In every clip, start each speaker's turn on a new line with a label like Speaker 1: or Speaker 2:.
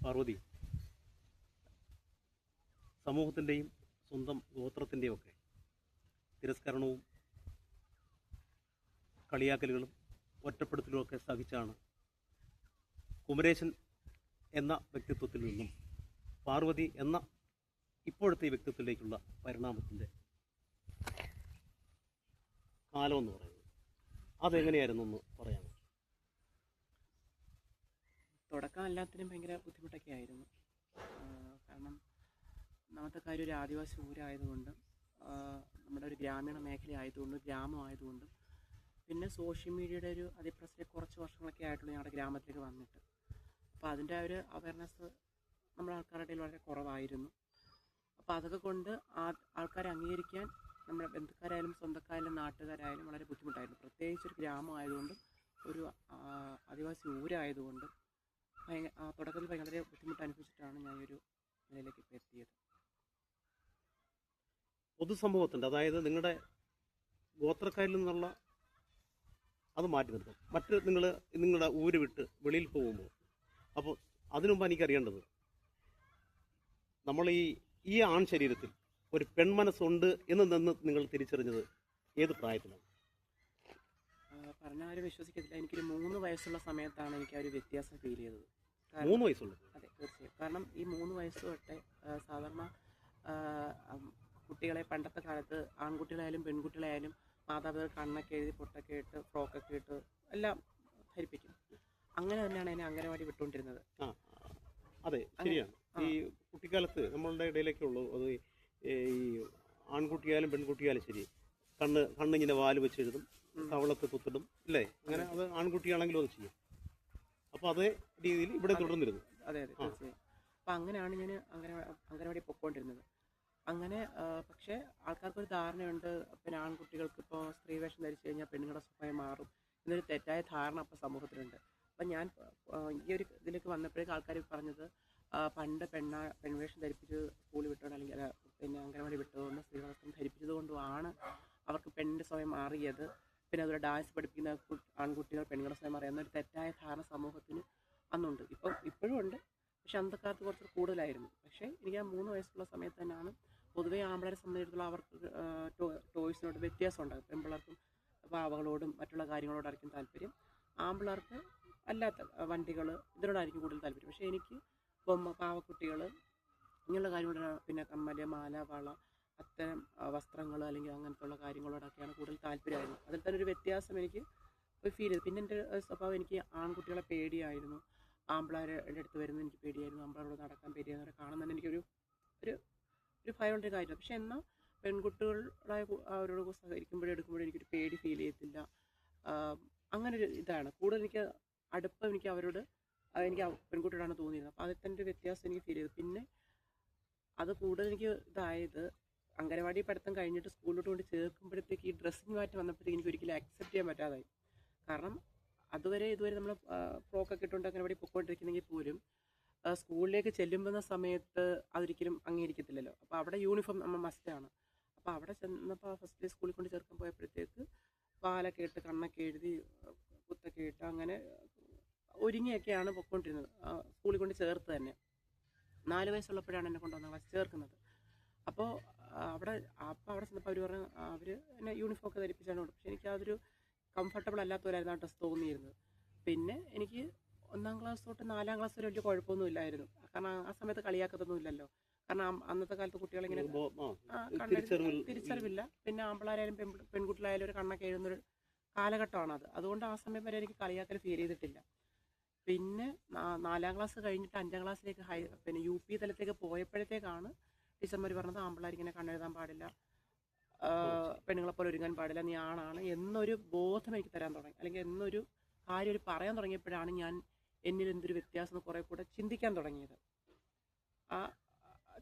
Speaker 1: പാർവതി, സമൂഹത്തിൻ്റെയും സ്വന്തം ഗോത്രത്തിൻ്റെയും ഒക്കെ തിരസ്കരണവും കളിയാക്കലുകളും ഒറ്റപ്പെടുത്തലും ഒക്കെ സഹിച്ചാണ് കുമരേശൻ എന്ന വ്യക്തിത്വത്തിൽ നിന്നും പാർവതി എന്ന ഇപ്പോഴത്തെ ഈ വ്യക്തിത്വത്തിലേക്കുള്ള പരിണാമത്തിൻ്റെ കാലമെന്ന് പറയുന്നത്. അതെങ്ങനെയായിരുന്നു എന്ന് പറയാമോ?
Speaker 2: തുടക്കം എല്ലാത്തിനും ഭയങ്കര ബുദ്ധിമുട്ടൊക്കെ ആയിരുന്നു. കാരണം ഒന്നാമത്തെ കാര്യം ഒരു ആദിവാസി ഊരായതുകൊണ്ടും നമ്മുടെ ഒരു ഗ്രാമീണ മേഖല ആയതുകൊണ്ടും ഗ്രാമമായതുകൊണ്ടും പിന്നെ സോഷ്യൽ മീഡിയയുടെ ഒരു അതിപ്രസരം കുറച്ച് വർഷങ്ങളൊക്കെ ആയിട്ടുള്ളൂ ഞങ്ങളുടെ ഗ്രാമത്തിലേക്ക് വന്നിട്ട്. അപ്പോൾ അതിൻ്റെ ഒരു അവയർനെസ് നമ്മുടെ ആൾക്കാരുടെ ഇടയിൽ വളരെ കുറവായിരുന്നു. അപ്പോൾ അതൊക്കെ കൊണ്ട് ആൾക്കാരെ അംഗീകരിക്കാൻ നമ്മുടെ ബന്ധുക്കാരായാലും സ്വന്തക്കാരായാലും നാട്ടുകാരായാലും വളരെ ബുദ്ധിമുട്ടായിരുന്നു. പ്രത്യേകിച്ച് ഒരു ഗ്രാമമായതുകൊണ്ടും ഒരു ആദിവാസി ഊരായതുകൊണ്ടും തുടക്കത്തിൽ വളരെ ബുദ്ധിമുട്ട് അനുഭവിച്ചിട്ടാണ് ഞാൻ ഒരു നിലയിലേക്ക് ഇപ്പോൾ എത്തിയത്.
Speaker 1: പൊതുസമൂഹത്തിൻ്റെ, അതായത് നിങ്ങളുടെ ഗോത്രക്കാരിൽ നിന്നുള്ള അത് മാറ്റി നിർത്തും. മറ്റ് നിങ്ങളുടെ ഊര് വിട്ട് വെളിയിൽ പോകുമ്പോൾ, അപ്പോൾ അതിനുമുമ്പ് എനിക്കറിയേണ്ടത്, നമ്മൾ ഈ ആൺ ശരീരത്തിൽ ഒരു പെൺമനസ്സുണ്ട് എന്ന് നിങ്ങൾ തിരിച്ചറിഞ്ഞത് ഏത് പ്രായത്തിലാണ്?
Speaker 2: പറഞ്ഞാൽ ആരും വിശ്വസിക്കത്തില്ല, എനിക്കൊരു 3 വയസ്സുള്ള സമയത്താണ് എനിക്ക് ആ ഒരു വ്യത്യാസം ഫീൽ ചെയ്തത്.
Speaker 1: 3 വയസ്സുള്ളത്?
Speaker 2: അതെ, തീർച്ചയായും. കാരണം ഈ 3 വയസ്സ് തൊട്ടേ സാധാരണ കുട്ടികളെ പണ്ടത്തെ കാലത്ത് ആൺകുട്ടികളായാലും പെൺകുട്ടികളായാലും മാതാപിതാക്കൾ കണ്ണൊക്കെ എഴുതി പൊട്ടൊക്കെ ഇട്ട് ഫ്രോക്കൊക്കെ ഇട്ട് എല്ലാം ധരിപ്പിക്കും. അങ്ങനെ തന്നെയാണ് എന്നെ അംഗനവാടി വിട്ടുകൊണ്ടിരുന്നത്.
Speaker 1: അതെ, ശരിയാണ്. ഈ കുട്ടിക്കാലത്ത് നമ്മളുടെ ഇടയിലൊക്കെ ഉള്ളൂ അത്. ഈ ആൺകുട്ടിയായാലും പെൺകുട്ടിയായാലും ശരി, കണ്ണിങ്ങനെ വാല് വെച്ച് എഴുതും, കവളത്ത് കുത്തിടും, അല്ലേ? അങ്ങനെ അത് ആൺകുട്ടിയാണെങ്കിലും അത് ചെയ്യും. അപ്പോൾ അതേ രീതിയിൽ ഇവിടെ തുടർന്നിരുന്നു.
Speaker 2: അതെ അതെ, തീർച്ചയായും. അപ്പം അങ്ങനെയാണ് ഞാൻ അംഗനവാടി പൊയ്ക്കൊണ്ടിരുന്നത്. അങ്ങനെ പക്ഷേ ആൾക്കാർക്കൊരു ധാരണയുണ്ട്, പിന്നെ ആൺകുട്ടികൾക്ക് ഇപ്പോൾ സ്ത്രീ വേഷം ധരിച്ചു കഴിഞ്ഞാൽ പെണ്ണുങ്ങളുടെ സ്വഭാവം മാറും എന്നൊരു തെറ്റായ ധാരണ അപ്പോൾ സമൂഹത്തിലുണ്ട്. അപ്പം ഞാൻ ഈ ഒരു ഇതിലേക്ക് വന്നപ്പോഴേക്കും ആൾക്കാർ പറഞ്ഞത്, പണ്ട് പെൺവേഷം ധരിപ്പിച്ച് സ്കൂളിൽ വിട്ടോണ്ട് അല്ലെങ്കിൽ പിന്നെ അംഗനവാടി വിട്ടതുകൊണ്ട് സ്ത്രീവസ്ത്രം ധരിപ്പിച്ചത് കൊണ്ടുമാണ് അവർക്ക് പെണ്ണിൻ്റെ സ്വയം മാറിയത്. പിന്നെ അതുപോലെ ഡാൻസ് പഠിപ്പിക്കുന്ന ആൺകുട്ടികൾ പെണ്ണുങ്ങളുടെ സ്വയം മാറിയ എന്നൊരു തെറ്റായ ധാരണ സമൂഹത്തിന് അന്നുണ്ട്. ഇപ്പോഴും ഉണ്ട്, പക്ഷെ അന്നത്തെ കാലത്ത് കുറച്ച് കൂടുതലായിരുന്നു. പക്ഷേ എനിക്ക് ആ 3 വയസ്സുള്ള സമയത്ത് തന്നെയാണ് പൊതുവേ ആമ്പിളരെ സംബന്ധിച്ചിടത്തോളം അവർക്ക് ടോയ്സിനോട് വ്യത്യാസം ഉണ്ടാകും. പെൺപിള്ളേർക്കും പാവകളോടും മറ്റുള്ള കാര്യങ്ങളോടായിരിക്കും താല്പര്യം, ആമ്പിള്ളേർക്ക് അല്ലാത്ത വണ്ടികൾ ഇതിനോടായിരിക്കും കൂടുതൽ താല്പര്യം. പക്ഷേ എനിക്ക് പാവക്കുട്ടികൾ ഇങ്ങനെയുള്ള കാര്യങ്ങളോടാണ്, പിന്നെ കമ്മല്, മാല, വള, അത്തരം വസ്ത്രങ്ങൾ അല്ലെങ്കിൽ അങ്ങനത്തെ കാര്യങ്ങളോടൊക്കെയാണ് കൂടുതൽ താല്പര്യമായിരുന്നു. അതിൽ തന്നെ ഒരു വ്യത്യാസം എനിക്ക് ഫീൽ ചെയ്തു. പിന്നെ എൻ്റെ സ്വഭാവം, എനിക്ക് ആൺകുട്ടികളെ പേടിയായിരുന്നു. ആമ്പിളാരെ എൻ്റെ അടുത്ത് വരുന്നത് എനിക്ക് പേടിയായിരുന്നു. ആമ്പിളാരോട് നടക്കാൻ പേടിയായിരുന്നവരെ കാണുന്ന തന്നെ എനിക്കൊരു ഒരു ഭയമുള്ളൊരു കാര്യമാണ്. പക്ഷെ എന്നാൽ പെൺകുട്ടികളായ അവരോട് സഹകരിക്കുമ്പോഴും എടുക്കുമ്പോഴും എനിക്കൊരു പേടി ഫീൽ ചെയ്യത്തില്ല. അങ്ങനൊരു ഇതാണ് കൂടുതൽ എനിക്ക് അടുപ്പം, എനിക്ക് അവരോട് എനിക്ക് പെൺകുട്ടികളാണ് തോന്നിയിരുന്നത്. അപ്പോൾ അതിൽ തന്നെ ഒരു വ്യത്യാസം എനിക്ക് ഫീൽ ചെയ്തു. പിന്നെ അത് കൂടുതൽ എനിക്ക് ഇതായത് അംഗനവാടി പഠിത്തം കഴിഞ്ഞിട്ട് സ്കൂളിലോട്ട് കൊണ്ട് ചേർക്കുമ്പോഴത്തേക്ക് ഈ ഡ്രസ്സിങ് മാറ്റം വന്നപ്പോഴത്തേക്ക് എനിക്ക് ഒരിക്കലും അക്സെപ്റ്റ് ചെയ്യാൻ പറ്റാതായി. കാരണം ഇതുവരെ നമ്മൾ ഫ്രോക്കൊക്കെ ഇട്ടുകൊണ്ട് അംഗനവാടി പൊയ്ക്കൊണ്ടിരിക്കുന്നെങ്കിൽ പോലും സ്കൂളിലേക്ക് ചെല്ലുമ്പോൾ സമയത്ത് അതൊരിക്കലും അംഗീകരിക്കത്തില്ലല്ലോ. അപ്പോൾ അവിടെ യൂണിഫോം നമ്മൾ മസ്റ്റാണ്. അപ്പോൾ അവിടെ ചെന്നപ്പോൾ ഫസ്റ്റ് സ്കൂളിൽ കൊണ്ട് ചേർക്കാൻ പോയപ്പോഴത്തേക്ക് പാലൊക്കെ ഇട്ട് കണ്ണൊക്കെ എഴുതി കുത്തൊക്കെ ഇട്ട് അങ്ങനെ ഒരുങ്ങിയൊക്കെയാണ് പൊയ്ക്കൊണ്ടിരുന്നത്. സ്കൂളിൽ കൊണ്ട് ചേർത്ത് തന്നെ 4 വയസ്സുള്ളപ്പോഴാണ് എന്നെ കൊണ്ട് 1-ാം ക്ലാസ് ചേർക്കുന്നത്. അപ്പോൾ അവിടെ ചെന്നപ്പോൾ അവർ പറഞ്ഞു അവർ എന്നെ യൂണിഫോം ഒക്കെ ധരിപ്പിച്ചാണ് കൊണ്ട്. പക്ഷേ എനിക്ക് അതൊരു കംഫർട്ടബിൾ അല്ലാത്തവരായിരുന്നു ആ ഡ്രസ്സ് തോന്നിയിരുന്നത്. പിന്നെ എനിക്ക് 1-ാം ക്ലാസ് തൊട്ട് 4-ാം ക്ലാസ് വരെ വലിയ കുഴപ്പമൊന്നും ഇല്ലായിരുന്നു. കാരണം ആ സമയത്ത് കളിയാക്കത്തൊന്നും ഇല്ലല്ലോ. കാരണം അന്നത്തെ കാലത്ത് കുട്ടികളിങ്ങനെ തിരിച്ചറിവില്ല. പിന്നെ ആമ്പിളായാലും പെൺകുട്ടികളായാലും ഒരു കണ്ണൊക്കെ എഴുതുന്നൊരു കാലഘട്ടമാണത്. അതുകൊണ്ട് ആ സമയം വരെ എനിക്ക് കളിയാക്കൽ ഫീൽ ചെയ്തിട്ടില്ല. പിന്നെ 4-ാം ക്ലാസ് കഴിഞ്ഞിട്ട് 5-ാം ക്ലാസ്സിലേക്ക് പിന്നെ UP തലത്തേക്ക് പോയപ്പോഴത്തേക്കാണ് ടീച്ചർമാർ പറഞ്ഞത് ആമ്പിളാരിങ്ങനെ കണ്ണെഴുതാൻ പാടില്ല, പെണ്ണുങ്ങളെ പോലെ ഒരുങ്ങാൻ പാടില്ല, നീ ആണാണ് എന്നൊരു ബോധം എനിക്ക് തരാൻ തുടങ്ങി. അല്ലെങ്കിൽ എന്നൊരു കാര്യം പറയാൻ തുടങ്ങിയപ്പോഴാണ് ഞാൻ എന്നിൽ എന്തൊരു വ്യത്യാസം കുറേ കൂടെ ചിന്തിക്കാൻ തുടങ്ങിയത്. ആ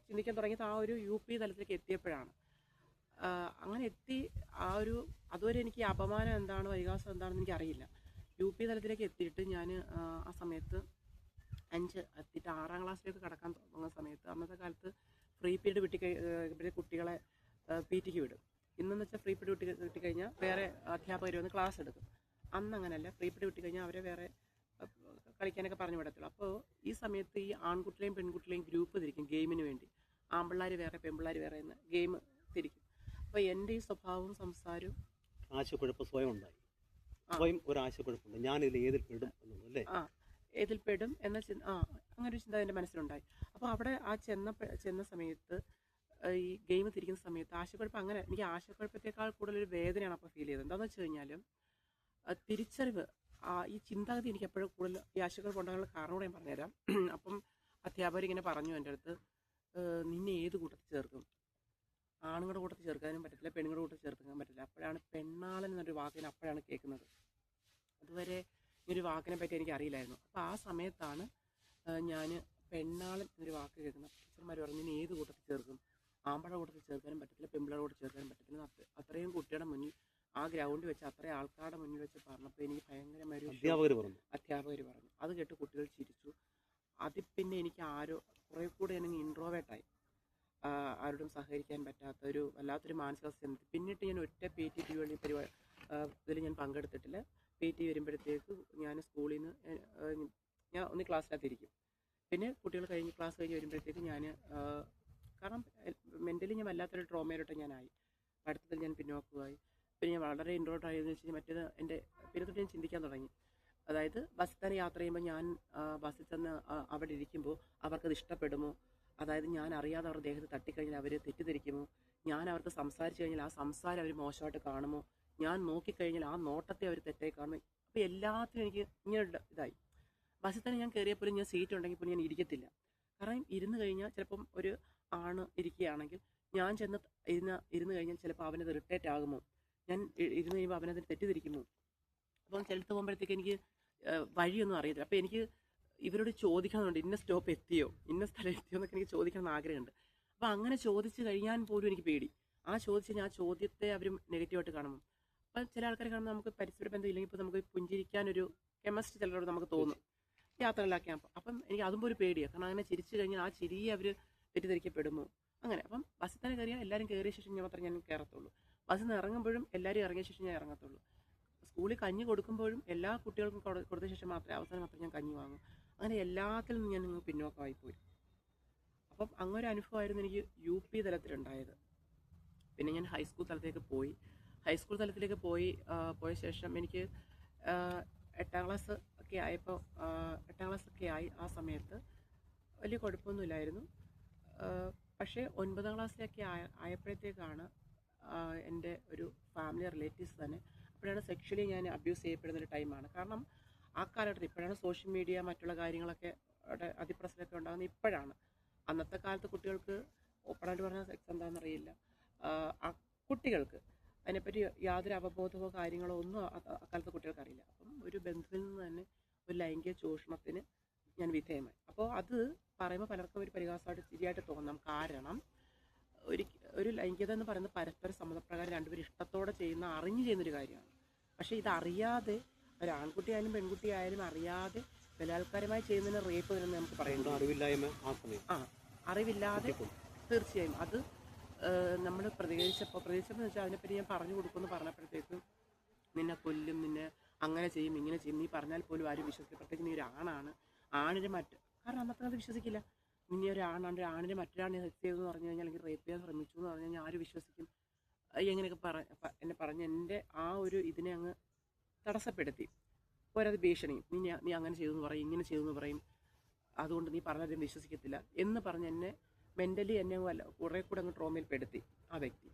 Speaker 2: ഒരു UP തലത്തിലേക്ക് എത്തിയപ്പോഴാണ്. അങ്ങനെ എത്തി അതുവരെ എനിക്ക് അപമാനം എന്താണ്, പരിഹാസം എന്താണെന്ന് എനിക്കറിയില്ല. UP തലത്തിലേക്ക് എത്തിയിട്ട് ഞാൻ ആ സമയത്ത് 5 എത്തിയിട്ട് 6-ാം ക്ലാസ്സിലേക്ക് കടക്കാൻ തുടങ്ങുന്ന സമയത്ത് അന്നത്തെ കാലത്ത് ഫ്രീ പീരീഡ് കുട്ടികളെ PT വിടും. ഇന്നെന്ന് വെച്ചാൽ ഫ്രീ പീരീഡ് കിട്ടിക്കഴിഞ്ഞാൽ വേറെ അധ്യാപകർ വന്ന് ക്ലാസ് എടുക്കും. അന്ന് അങ്ങനെയല്ല, ഫ്രീ പീരീഡ് കിട്ടിക്കഴിഞ്ഞാൽ അവരെ വേറെ കളിക്കാനൊക്കെ പറഞ്ഞു വിടത്തുള്ളൂ. അപ്പോൾ ഈ സമയത്ത് ഈ ആൺകുട്ടികളെയും പെൺകുട്ടികളെയും ഗ്രൂപ്പ് തിരിക്കും ഗെയിമിന് വേണ്ടി. ആൺപിള്ളേർ വേറെ പെൺപിള്ളേർ വേറെ എന്ന് ഗെയിം തിരിക്കും. അപ്പോൾ എൻ്റെ ഈ സ്വഭാവവും സംസാരവും
Speaker 1: ആശയക്കുഴപ്പം സ്വയം ഉണ്ടായി. സ്വയം ഒരു ആശയക്കുഴപ്പമുണ്ട്, ഞാനിതിൽ ഏതിൽ പെടും എന്നുള്ളത് അല്ലേ?
Speaker 2: ഏതിൽ പെടും എന്ന അങ്ങനെ ഒരു ചിന്ത എൻ്റെ മനസ്സിലുണ്ടായി. അപ്പോൾ അവിടെ ചെന്ന സമയത്ത് ഈ ഗെയിം തിരിക്കുന്ന സമയത്ത് ആശയക്കുഴപ്പം, അങ്ങനെ എനിക്ക് ആശയക്കുഴപ്പത്തേക്കാൾ കൂടുതലൊരു വേദനയാണ് അപ്പോൾ ഫീൽ ചെയ്തത്. എന്താണെന്ന് വെച്ച് കഴിഞ്ഞാൽ തിരിച്ചറിവ്, ഈ ചിന്താഗതി എനിക്ക് എപ്പോഴും കൂടുതൽ ഈ ആശയക്കുഴപ്പം ഉണ്ടാകാനുള്ള കാരണം കൂടെ ഞാൻ പറഞ്ഞുതരാം. അപ്പം അധ്യാപകർ ഇങ്ങനെ പറഞ്ഞു എൻ്റെ അടുത്ത്, നിന്നെ ഏത് കൂട്ടത്തിൽ ചേർക്കും? ആണുങ്ങളുടെ കൂട്ടത്തിൽ ചേർക്കാനും പറ്റത്തില്ല, പെണ്ണുങ്ങളുടെ കൂട്ടത്തിൽ ചേർക്കാൻ പറ്റില്ല. അപ്പോഴാണ് പെണ്ണാളൻ എന്നൊരു വാക്കിനെ അപ്പോഴാണ് കേൾക്കുന്നത്. അതുവരെ ഈ ഒരു വാക്കിനെ പറ്റി എനിക്ക് അറിയില്ലായിരുന്നു. അപ്പോൾ ആ സമയത്താണ് ഞാൻ പെണ്ണാളൻ എന്നൊരു വാക്ക് കേൾക്കുന്നത്. ടീച്ചർമാർ പറഞ്ഞു, നിന്നെ ഏത് കൂട്ടത്തിൽ ചേർക്കും? ആമ്പഴ കൂട്ടത്തിൽ ചേർക്കാനും പറ്റത്തില്ല, പെമ്പിളയുടെ കൂട്ടത്തിൽ ചേർക്കാനും പറ്റത്തില്ല. അത്രയും കുട്ടിയുടെ മുന്നിൽ ആ ഗ്രൗണ്ടിൽ വെച്ച് അത്രയും ആൾക്കാരുടെ മുന്നിൽ വെച്ച് പറഞ്ഞപ്പോൾ എനിക്ക് ഭയങ്കരമായ അധ്യാപകർ പറഞ്ഞു. അത് കേട്ട് കുട്ടികൾ ചിരിച്ചു. അതിൽ പിന്നെ എനിക്ക് കുറേ കൂടെ ഞാൻ ഇൻട്രോവേർട്ടായി, ആരോടും സഹകരിക്കാൻ പറ്റാത്ത ഒരു വല്ലാത്തൊരു മാനസികാവസ്ഥ. പിന്നീട് ഞാൻ ഒറ്റ PT ഇതിൽ ഞാൻ പങ്കെടുത്തിട്ടില്ല. PT വരുമ്പോഴത്തേക്ക് ഞാൻ സ്കൂളിൽ നിന്ന് ഞാൻ ഒന്ന് ക്ലാസ്സിനകത്തിരിക്കും. പിന്നെ കുട്ടികൾ ക്ലാസ് കഴിഞ്ഞ് വരുമ്പോഴത്തേക്ക് ഞാൻ കാരണം മെൻ്റലി ഞാൻ വല്ലാത്തൊരു ട്രോമയിലോട്ട് ഞാനായി. പഠിത്തത്തിൽ ഞാൻ പിന്നോക്കമായി. പിന്നെ ഞാൻ വളരെ ഇൻട്രോവേർട്ട് ആയതെന്ന് വെച്ച് കഴിഞ്ഞാൽ മറ്റേത് എൻ്റെ പിന്നെ തൊട്ട് ഞാൻ ചിന്തിക്കാൻ തുടങ്ങി. അതായത് ബസ്സിൽ തന്നെ യാത്ര ചെയ്യുമ്പോൾ ഞാൻ ബസ്സിൽ ചെന്ന് അവിടെ ഇരിക്കുമ്പോൾ അവർക്കത് ഇഷ്ടപ്പെടുമോ? അതായത് ഞാൻ അറിയാതെ അവരുടെ ദേഹത്ത് തട്ടിക്കഴിഞ്ഞാൽ അവർ തെറ്റിദ്ധരിക്കുമോ? ഞാൻ അവർക്ക് സംസാരിച്ച് കഴിഞ്ഞാൽ ആ സംസാരം അവർ മോശമായിട്ട് കാണുമോ? ഞാൻ നോക്കിക്കഴിഞ്ഞാൽ ആ നോട്ടത്തെ അവർ തെറ്റായി കാണുമോ? അപ്പോൾ എല്ലാത്തിനും എനിക്ക് ഇങ്ങനെ ഇതായി. ബസ്സിൽ തന്നെ ഞാൻ കയറിയപ്പോഴും ഞാൻ സീറ്റ് ഉണ്ടെങ്കിൽ പോലും ഞാൻ ഇരിക്കത്തില്ല. കാരണം ഇരുന്ന് കഴിഞ്ഞാൽ ചിലപ്പം ഒരു ആണ് ഇരിക്കുകയാണെങ്കിൽ ഞാൻ ചെന്ന് ഇരുന്ന് കഴിഞ്ഞാൽ ചിലപ്പോൾ അവനത് ഇറിറ്റേറ്റ് ആകുമോ? ഞാൻ ഇരുന്ന് കഴിയുമ്പോൾ അവനത് തെറ്റിദ്ധരിക്കുമോ? അപ്പം ചിലത്ത് പോകുമ്പോഴത്തേക്ക് എനിക്ക് വഴിയൊന്നും അറിയത്തില്ല. അപ്പോൾ എനിക്ക് ഇവരോട് ചോദിക്കണമെന്നുണ്ട്, ഇന്ന സ്റ്റോപ്പ് എത്തിയോ, ഇന്ന സ്ഥലം എത്തിയോ എന്നൊക്കെ എനിക്ക് ചോദിക്കണമെന്ന് ആഗ്രഹമുണ്ട്. അപ്പോൾ അങ്ങനെ ചോദിച്ച് കഴിയാൻ പോലും എനിക്ക് പേടി. ആ ചോദ്യത്തെ അവർ നെഗറ്റീവായിട്ട് കാണുമ്പോൾ, അപ്പം ചില ആൾക്കാരെ കാണുമ്പോൾ നമുക്ക് പരിസര ബന്ധം ഇല്ലെങ്കിൽ ഇപ്പോൾ നമുക്ക് പുഞ്ചിരിക്കാനൊരു കെമിസ്ട്രി ചിലരോട് നമുക്ക് തോന്നും യാത്രകളിലാക്കിയാൽ. അപ്പം എനിക്ക് അതുമ്പോൾ ഒരു പേടിയാണ്. കാരണം അങ്ങനെ ചിരിച്ചു കഴിഞ്ഞാൽ ആ ചിരിയെ അവർ തെറ്റിദ്ധരിക്കപ്പെടുമോ അങ്ങനെ. അപ്പം ബസ്സിൽ തന്നെ കയറിയാൽ എല്ലാവരും കയറിയ ശേഷം ഞാൻ മാത്രമേ ഞാൻ കയറത്തുള്ളൂ. ബസ്സിൽ നിന്ന് ഇറങ്ങുമ്പോഴും എല്ലാവരും ഇറങ്ങിയ ശേഷം ഞാൻ ഇറങ്ങത്തുള്ളൂ. സ്കൂളിൽ കഞ്ഞി കൊടുക്കുമ്പോഴും എല്ലാ കുട്ടികൾക്കും കൊടുത്ത ശേഷം അവസാനം മാത്രമേ ഞാൻ കഞ്ഞി വാങ്ങും. അങ്ങനെ എല്ലാത്തിൽ നിന്നും ഞാൻ നിങ്ങൾ പിന്നോക്കമായിപ്പോയി. അപ്പം അങ്ങനെ അനുഭവമായിരുന്നു എനിക്ക് UP തലത്തിലുണ്ടായത്. പിന്നെ ഞാൻ ഹൈസ്കൂൾ തലത്തിലേക്ക് പോയി. ഹൈസ്കൂൾ തലത്തിലേക്ക് പോയ ശേഷം എനിക്ക് 8ാം ക്ലാസ് ഒക്കെ ആയപ്പോൾ 8ാം ക്ലാസ്സൊക്കെ ആയി. ആ സമയത്ത് വലിയ കുഴപ്പമൊന്നുമില്ലായിരുന്നു. പക്ഷേ 9ാം ക്ലാസ്സിലൊക്കെ ആയപ്പോഴത്തേക്കാണ് എൻ്റെ ഒരു ഫാമിലി റിലേറ്റീവ്സ് തന്നെ, അപ്പോഴാണ് സെക്ഷലി ഞാൻ അബ്യൂസ് ചെയ്യപ്പെടുന്നൊരു ടൈമാണ്. കാരണം ആ കാലഘട്ടത്തിൽ ഇപ്പോഴാണ് സോഷ്യൽ മീഡിയ മറ്റുള്ള കാര്യങ്ങളൊക്കെ അതിപ്രസരമൊക്കെ ഉണ്ടാകുന്നത് ഇപ്പോഴാണ്. അന്നത്തെ കാലത്ത് കുട്ടികൾക്ക് ഓപ്പണായിട്ട് പറഞ്ഞാൽ സെക്സ് എന്താണെന്ന് അറിയില്ല. കുട്ടികൾക്ക് അതിനെപ്പറ്റി യാതൊരു അവബോധമോ കാര്യങ്ങളോ ഒന്നും അക്കാലത്ത് കുട്ടികൾക്ക് അറിയില്ല. അപ്പം ഒരു ബന്ധുവിൽ നിന്ന് തന്നെ ഒരു ലൈംഗിക ചൂഷണത്തിന് ഞാൻ വിധേയമായി. അപ്പോൾ അത് പറയുമ്പോൾ പലർക്കും ഒരു പരിഹാസമായിട്ട് ശരിയായിട്ട് തോന്നാം. കാരണം ഒരു ലൈംഗികത എന്ന് പറയുന്നത് പരസ്പര സമ്മതപ്രകാരം രണ്ടുപേരും ഇഷ്ടത്തോടെ അറിഞ്ഞു ചെയ്യുന്നൊരു കാര്യമാണ്. പക്ഷേ ഇതറിയാതെ ഒരു ആൺകുട്ടിയായാലും പെൺകുട്ടിയായാലും അറിയാതെ ബലാത്കാരമായി ചെയ്യുന്നതിന് റേപ്പ് എന്ന് നമുക്ക് പറയുന്നത്. അറിവില്ലാതെ തീർച്ചയായും അത് നമ്മൾ പ്രതികരിച്ചപ്പോൾ വെച്ചാൽ അതിനെപ്പറ്റി ഞാൻ പറഞ്ഞു കൊടുക്കുമെന്ന് പറഞ്ഞപ്പോഴത്തേക്കും നിന്നെ കൊല്ലും, നിന്നെ അങ്ങനെ ചെയ്യും ഇങ്ങനെ ചെയ്യും, നീ പറഞ്ഞാൽ പോലും ആരും വിശ്വസിക്കില്ല. പ്രത്യേകിച്ച് നീ ഒരു ആണാണ്, കാരണം അന്നത്തെ അത് വിശ്വസിക്കില്ല. നിന്നെ ഒരു ആണിനെ മറ്റൊരാണിനെ ഹെൽപ്പ് ചെയ്തെന്ന് പറഞ്ഞു കഴിഞ്ഞാൽ, അല്ലെങ്കിൽ റേപ്പ് ചെയ്യാൻ ശ്രമിച്ചു എന്ന് പറഞ്ഞു കഴിഞ്ഞാൽ ആരും വിശ്വസിക്കും? എങ്ങനെയൊക്കെ എന്നെ പറഞ്ഞ് എൻ്റെ ആ ഒരു ഇതിനെ അങ്ങ് തടസ്സപ്പെടുത്തി. പോരത് ഭീഷണിയും, നീ അങ്ങനെ ചെയ്തെന്ന് പറയും, ഇങ്ങനെ ചെയ്തെന്ന് പറയും, അതുകൊണ്ട് നീ പറഞ്ഞാലും വിശ്വസിക്കത്തില്ല എന്ന് പറഞ്ഞ് എന്നെ മെൻ്റലി എന്നെ കുറേ കൂടെ അങ്ങ് ട്രോമയിൽ പെടുത്തി ആ വ്യക്തി.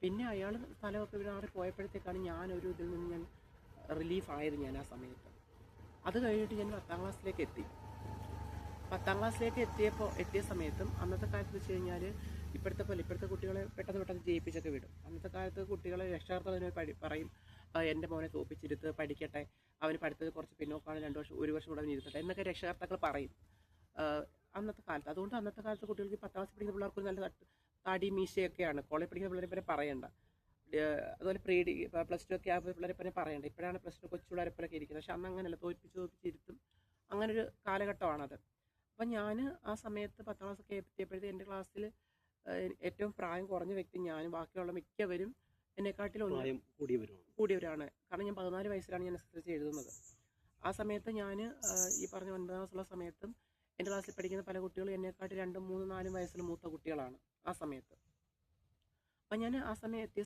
Speaker 2: പിന്നെ അയാൾ സ്ഥലമൊക്കെ മാറി പോയപ്പോഴത്തേക്കാണ് ഞാനൊരു ഇതിൽ നിന്ന് ഞാൻ റിലീഫായത്. ഞാൻ ആ സമയത്ത് അത് കഴിഞ്ഞിട്ട് ഞാൻ 10ാം ക്ലാസ്സിലേക്ക് എത്തി. 10ാം ക്ലാസ്സിലേക്ക് എത്തിയ സമയത്തും അന്നത്തെ കാലത്ത് വെച്ച് കഴിഞ്ഞാൽ ഇപ്പോഴത്തെ കുട്ടികളെ പെട്ടെന്ന് ജയിപ്പിച്ചൊക്കെ വിടും. അന്നത്തെ കാലത്ത് കുട്ടികളെ രക്ഷാകർത്താവിനെ പറയും, എൻ്റെ മോനെ തോപ്പിച്ചിരുത്ത് പഠിക്കട്ടെ, അവന് പഠിത്തത്തിൽ കുറച്ച് പിന്നോക്കാണ്, 1 വർഷം കൂടെ അവന് ഇരുത്തട്ടെ എന്നൊക്കെ രക്ഷകർത്താക്കൾ പറയും അന്നത്തെ കാലത്ത്. അതുകൊണ്ട് അന്നത്തെ കാലത്ത് കുട്ടികൾക്ക് 10ാം ക്ലാസ് പഠിക്കുന്ന പിള്ളേർക്ക് നല്ല താടി മീശയൊക്കെയാണ്. കോളേജ് പഠിക്കുന്ന പിള്ളേരെ പിന്നെ പറയണ്ട. അതുപോലെ +2 ഒക്കെ ആകുമ്പോൾ പിള്ളേരെ പിന്നെ പറയണ്ട. ഇപ്പോഴാണ് +2 കൊച്ചു പിള്ളേരെപ്പോഴൊക്കെ ഇരിക്കുന്നത്. പക്ഷെ അന്ന് അങ്ങനെയല്ല, തോൽപ്പിച്ചിരുത്തും. അങ്ങനൊരു കാലഘട്ടമാണത്. അപ്പം ഞാൻ ആ സമയത്ത് 10ാം ക്ലാസ്സൊക്കെ എത്തിയപ്പോഴത്തേക്ക് എൻ്റെ ക്ലാസ്സിൽ ഏറ്റവും പ്രായം കുറഞ്ഞ വ്യക്തി ഞാനും, ബാക്കിയുള്ള മിക്കവരും എന്നെക്കാട്ടിലും കൂടിയവരാണ്. കാരണം ഞാൻ 14 വയസ്സിലാണ് ഞാൻ SSLC എഴുതുന്നത്. ആ സമയത്ത് ഞാൻ ഈ പറഞ്ഞ 9ാം ക്ലാസ്സുള്ള സമയത്തും എൻ്റെ ക്ലാസ്സിൽ പഠിക്കുന്ന പല കുട്ടികളും എന്നെക്കാട്ടി 2, 3, 4 വയസ്സിന് മൂത്ത കുട്ടികളാണ് ആ സമയത്ത്. അപ്പം ഞാൻ ആ സമയം എത്തിയ